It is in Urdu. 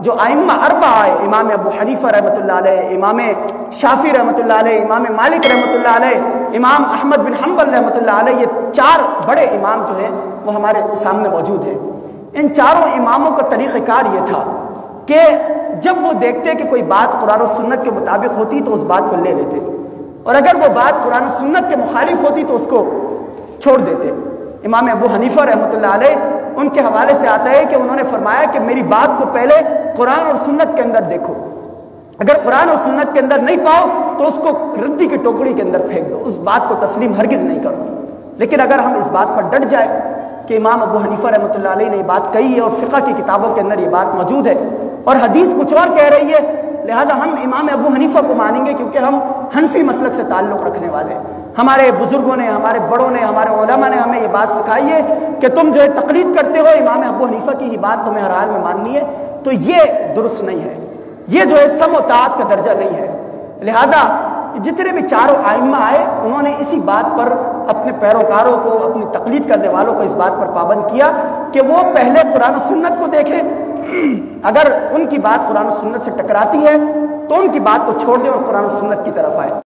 جو ائمہ اربع آئے، امام ابو حنیفہ رحمۃ اللہ علیہ، امام شافعی رحمۃ اللہ علیہ، امام مالک رحمۃ اللہ علیہ، امام احمد بن حنبل رحمۃ اللہ علیہ، یہ 4 بڑے امام جو ہیں وہ ہمارے سامنے موجود ہیں۔ ان چاروں اماموں کا طریقہ کار یہ تھا کہ جب وہ دیکھتے کہ کوئی بات قرآن و سنت کے مطابق ہوتی تو اس بات کو لے لیتے، اور اگر وہ بات قرآن و سنت کے مخالف ہوتی تو اس کو چھوڑ دیتے۔ امام ابو حنیفہ رحمۃ اللہ علیہ، ان کے حوالے سے آتا ہے کہ انہوں نے فرمایا کہ میری بات کو پہلے قرآن اور سنت کے اندر دیکھو، اگر قرآن اور سنت کے اندر نہیں پاؤ تو اس کو ردی کی ٹوکری کے اندر پھینک دو، اس بات کو تسلیم ہرگز نہیں کرو۔ لیکن اگر ہم اس بات پر ڈٹ جائیں کہ امام ابو حنیفہ رحمۃ اللہ علیہ نے یہ بات کہی ہے اور فقہ کی کتابوں کے اندر یہ بات موجود ہے اور حدیث کچھ اور کہہ رہی ہے، لہذا ہم امام ابو حنیفہ کو مانیں گے کیونکہ ہم حنفی مسلک سے تعلق رکھنے والے ہیں، ہمارے بزرگوں نے، ہمارے بڑوں نے، ہمارے علماء نے ہمیں یہ بات سکھائی ہے کہ تم جو ہے تقلید کرتے ہو امام ابو حنیفہ کی ہی بات تمہیں ہر حال میں ماننی ہے، تو یہ درست نہیں ہے، یہ جو ہے سمع و طاعت کا درجہ نہیں ہے۔ لہذا جتنے بھی چاروں ائمہ آئے انہوں نے اسی بات پر اپنے پیروکاروں کو، اپنی تقلید کرنے والوں کو اس بات پر پابند کیا کہ وہ پہلے قرآن و سنت کو دیکھیں، اگر ان کی بات قرآن و سنت سے ٹکراتی ہے تو ان کی بات کو چھوڑ دیں اور قرآن و سنت کی طرف آئے۔